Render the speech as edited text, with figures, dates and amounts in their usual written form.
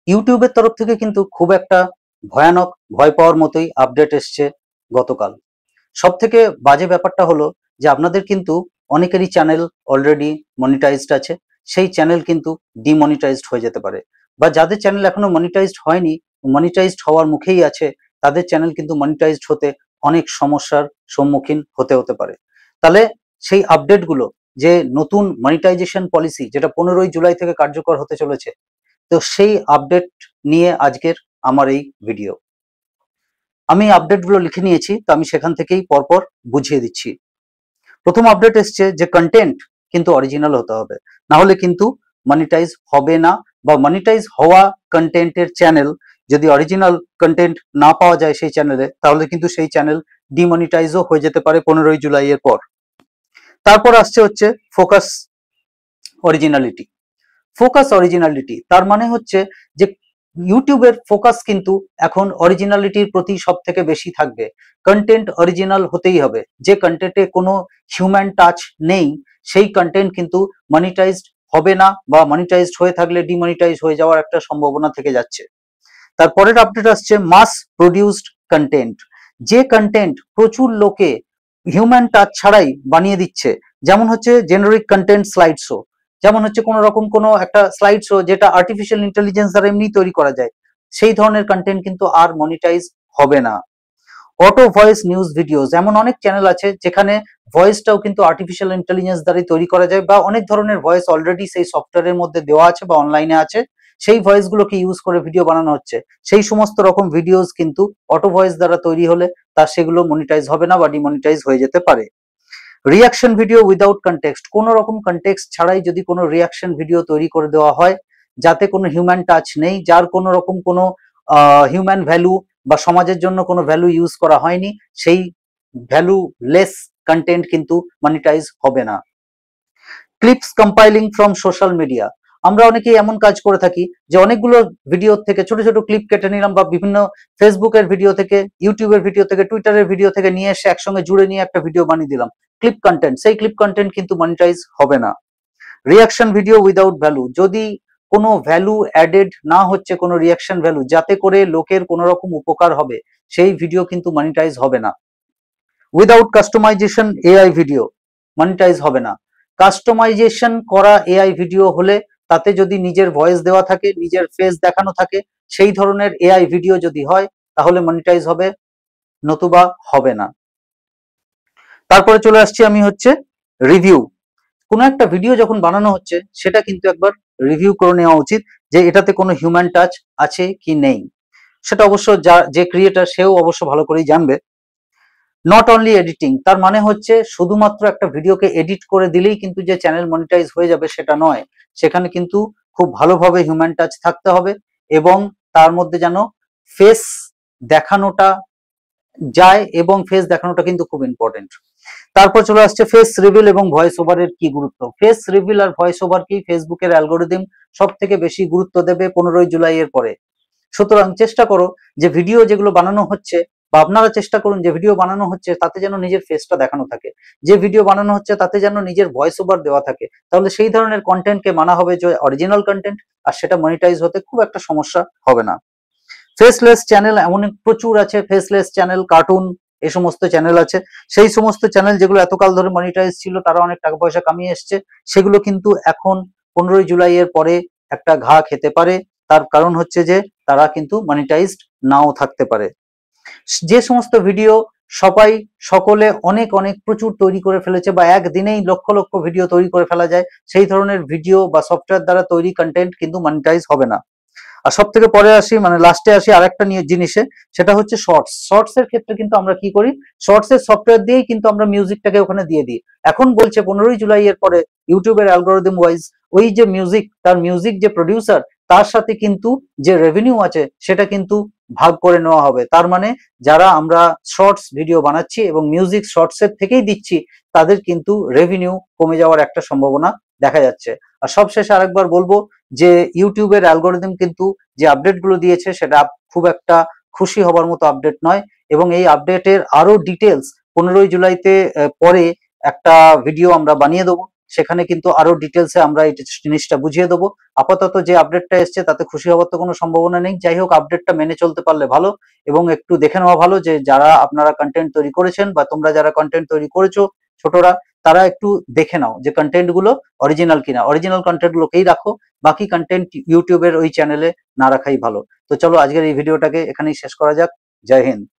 ইউটিউবের তরফ থেকে কিন্তু খুব একটা ভয়ানক ভয় পাওয়ার মতোই আপডেট এসছে গতকাল। সব থেকে বাজে ব্যাপারটা হলো যে আপনাদের কিন্তু অনেকেরই চ্যানেল অলরেডি মনিটাইজড আছে, সেই চ্যানেল কিন্তু ডিমনিটাইজড হয়ে যেতে পারে, বা যাদের চ্যানেল এখনো মনিটাইজড হয়নি, মনিটাইজড হওয়ার মুখেই আছে, তাদের চ্যানেল কিন্তু মনিটাইজড হতে অনেক সমস্যার সম্মুখীন হতে পারে। তাহলে সেই আপডেটগুলো, যে নতুন মনিটাইজেশন পলিসি যেটা 15ই জুলাই থেকে কার্যকর হতে চলেছে, তো সেই আপডেট নিয়ে আজকের আমার এই ভিডিও। আমি আপডেটগুলো লিখে নিয়েছি, তো আমি সেখান থেকেই পরপর বুঝিয়ে দিচ্ছি। প্রথম আপডেট এসছে যে কন্টেন্ট কিন্তু অরিজিনাল হতে হবে, না হলে কিন্তু মনিটাইজ হবে না, বা মনিটাইজ হওয়া কন্টেন্টের চ্যানেল যদি অরিজিনাল কন্টেন্ট না পাওয়া যায় সেই চ্যানেলে, তাহলে কিন্তু সেই চ্যানেল ডিমনিটাইজও হয়ে যেতে পারে 15ই জুলাই এর পর। তারপর আসছে হচ্ছে ফোকাস অরিজিনালিটি। ফোকাস অরিজিনালিটি তার মানে হচ্ছে যে ইউটিউবের ফোকাস কিন্তু এখন অরিজিনালিটির প্রতি সব থেকে বেশি থাকবে। কন্টেন্ট অরিজিনাল হতেই হবে, যে কন্টেন্টে কোনো হিউম্যান টাচ নেই সেই কন্টেন্ট কিন্তু মনিটাইজড হবে না, বা মনিটাইজড হয়ে থাকলে ডিমনিটাইজ হয়ে যাওয়ার একটা সম্ভাবনা থেকে যাচ্ছে। তারপরের আপডেট আসছে মাস প্রডিউসড কন্টেন্ট। যে কন্টেন্ট প্রচুর লোকে হিউম্যান টাচ ছাড়াই বানিয়ে দিচ্ছে, যেমন হচ্ছে জেনারিক কন্টেন্ট স্লাইড শো, যেমন হচ্ছে কোনো রকম কোনো একটা স্লাইড শো যেটা আর্টিফিশিয়াল ইন্টেলিজেন্স দ্বারা এমনি তৈরি করা যায়, সেই ধরনের কন্টেন্ট কিন্তু আর মনিটাইজ হবে না। অটো ভয়েস নিউজ ভিডিওস, এমন অনেক চ্যানেল আছে যেখানে ভয়েসটাও কিন্তু আর্টিফিশিয়াল ইন্টেলিজেন্স দ্বারাই তৈরি করা যায়, বা অনেক ধরনের ভয়েস অলরেডি সেই সফটওয়্যারের মধ্যে দেওয়া আছে বা অনলাইনে আছে, সেই ভয়েসগুলোকে ইউজ করে ভিডিও বানানো হচ্ছে। সেই সমস্ত রকম ভিডিওস কিন্তু অটো ভয়েস দ্বারা তৈরি হলে তা সেগুলো মনিটাইজ হবে না বা ডিমনিটাইজ হয়ে যেতে পারে। রিয়াকশন ভিডিও উইদাউট কনটেক্সট, কোনো রকম কনটেক্সট ছাড়াই যদি কোনো রিয়াকশন ভিডিও তৈরি করে দেওয়া হয়, যাতে কোনো হিউম্যান টাচ নেই, যার কোনো রকম কোনো হিউম্যান ভ্যালু বা সমাজের জন্য কোনো ভ্যালু ইউজ করা হয়নি, সেই ভ্যালু লেস কন্টেন্ট কিন্তু মনিটাইজ হবে না। Clips compiling from social media, আমরা অনেকেই এমন কাজ করে থাকি যে অনেকগুলো ভিডিও থেকে ছোট ছোট ক্লিপ কেটে নিলাম, বা বিভিন্ন ফেসবুকের ভিডিও থেকে, ইউটিউবের ভিডিও থেকে, টুইটারের ভিডিও থেকে নিয়ে এসে একসঙ্গে জুড়ে নিয়ে একটা ভিডিও বানিয়ে দিলাম, ক্লিপ কন্টেন্ট। সেই ক্লিপ কন্টেন্ট কিন্তু মনিটাইজ হবে না। রিয়াকশন ভিডিও উইদাউট ভ্যালু, যদি কোনো ভ্যালু অ্যাডেড না হচ্ছে, কোনো রিয়াকশন ভ্যালু যাতে করে লোকের কোনো রকম উপকার হবে, সেই ভিডিও কিন্তু মনিটাইজ হবে না। Without customization AI video, monetize হবে না। কাস্টমাইজেশন করা এআই ভিডিও হলে, তাতে যদি নিজের ভয়েস দেওয়া থাকে, নিজের ফেস দেখানো থাকে, সেই ধরনের এআই ভিডিও যদি হয় তাহলে মনিটাইজ হবে, নতুবা হবে না। তারপরে চলে আসছি আমি হচ্ছে রিভিউ। কোনো একটা ভিডিও যখন বানানো হচ্ছে সেটা কিন্তু একবার রিভিউ করে নেওয়া উচিত, যে এটাতে কোনো হিউম্যান টাচ আছে কি নেই। সেটা অবশ্য যে ক্রিয়েটার সেও অবশ্য ভালো করেই জানবে। নট অনলি এডিটিং, তার মানে হচ্ছে শুধুমাত্র একটা ভিডিওকে এডিট করে দিলেই কিন্তু যে চ্যানেল মনিটাইজ হয়ে যাবে সেটা নয়, সেখানে কিন্তু খুব ভালোভাবে হিউম্যান টাচ থাকতে হবে, এবং তার মধ্যে যেন ফেস দেখানোটা যায়, এবং ফেস দেখানোটা কিন্তু খুব ইম্পর্টেন্ট। তারপর চলে আসছে ফেস রিভিল এবং ভয়েস ওভারের কি গুরুত্ব। ফেস রিভিল আর ভয়েস ওভার কি ফেসবুকের অ্যালগোরিদম সব থেকে বেশি গুরুত্ব দেবে 15ই জুলাই এর পরে। সুতরাং চেষ্টা করো যে ভিডিও যেগুলো বানানো হচ্ছে, বা আপনারা চেষ্টা করুন যে ভিডিও বানানো হচ্ছে তাতে যেন নিজের ফেসটা দেখানো থাকে, যে ভিডিও বানানো হচ্ছে তাতে যেন নিজের ভয়েস ওভার দেওয়া থাকে, তাহলে সেই ধরনের কন্টেন্টকে মানা হবে যে অরিজিনাল কন্টেন্ট, আর সেটা মনিটাইজ হতে খুব একটা সমস্যা হবে না। ফেসলেস চ্যানেল এমন প্রচুর আছে, ফেসলেস চ্যানেল, কার্টুন, এই সমস্ত চ্যানেল আছে। সেই সমস্ত চ্যানেল যেগুলো এতকাল ধরে মনিটাইজ ছিল, তারা অনেক টাকা পয়সা কামিয়ে এসছে, সেগুলো কিন্তু এখন 15ই জুলাই এর পরে একটা ঘা খেতে পারে। তার কারণ হচ্ছে যে তারা কিন্তু মনিটাইজড নাও থাকতে পারে। যে সমস্ত ভিডিও সবাই সকলে অনেক অনেক প্রচুর তৈরি করে ফেলেছে, বা একদিনেই লক্ষ লক্ষ ভিডিও তৈরি করে ফেলা যায়, সেই ধরনের ভিডিও বা সফটওয়্যার দ্বারা তৈরি কন্টেন্ট কিন্তু মনিটাইজ হবে না। আর সব থেকে পরে আসি, মানে লাস্টে আসি আরেকটা জিনিসে, সেটা হচ্ছে শর্টস। শর্টস এর ক্ষেত্রে কিন্তু আমরা কি করি, শর্টস এর সফটওয়্যার দিয়েই কিন্তু আমরা মিউজিকটাকে ওখানে দিয়ে দিই। এখন বলছে 15ই জুলাই এর পরে ইউটিউবের অ্যালগোরিদম ওয়াইজ ওই যে মিউজিক, তার মিউজিক যে প্রডিউসার, তার সাথে কিন্তু যে রেভিনিউ আছে সেটা কিন্তু ভাগ করে নেওয়া হবে। তার মানে যারা আমরা শর্টস ভিডিও বানাচ্ছি এবং মিউজিক শর্টস এর থেকেই দিচ্ছি, তাদের কিন্তু রেভিনিউ কমে যাওয়ার একটা সম্ভাবনা দেখা যাচ্ছে। আর সবশেষে আরেকবার বলবো যে ইউটিউবের অ্যালগোরিদম কিন্তু যে আপডেট গুলো দিয়েছে সেটা খুব একটা খুশি হবার মতো আপডেট নয়, এবং এই আপডেটের আরো ডিটেলস 15ই জুলাইতে পরে একটা ভিডিও আমরা বানিয়ে দেবো, সেখানে কিন্তু আরো ডিটেলসে আমরা এই জিনিসটা বুঝিয়ে দেবো। আপাতত যে আপডেটটা এসছে তাতে খুশি হওয়ার তো কোনো সম্ভাবনা নেই। যাই হোক, আপডেটটা মেনে চলতে পারলে ভালো, এবং একটু দেখে নেওয়া ভালো যে যারা আপনারা কন্টেন্ট তৈরি করেছেন বা তোমরা যারা কন্টেন্ট তৈরি করেছো ছোটরা, তারা একটু দেখে নাও যে কন্টেন্ট গুলো অরিজিনাল কিনা। অরিজিনাল কন্টেন্ট গুলোকেই রাখো, বাকি কন্টেন্ট ইউটিউবের ওই চ্যানেলে না রাখাই ভালো। তো চলো আজকের এই ভিডিওটাকে এখানেই শেষ করা যাক। জয় হিন্দ।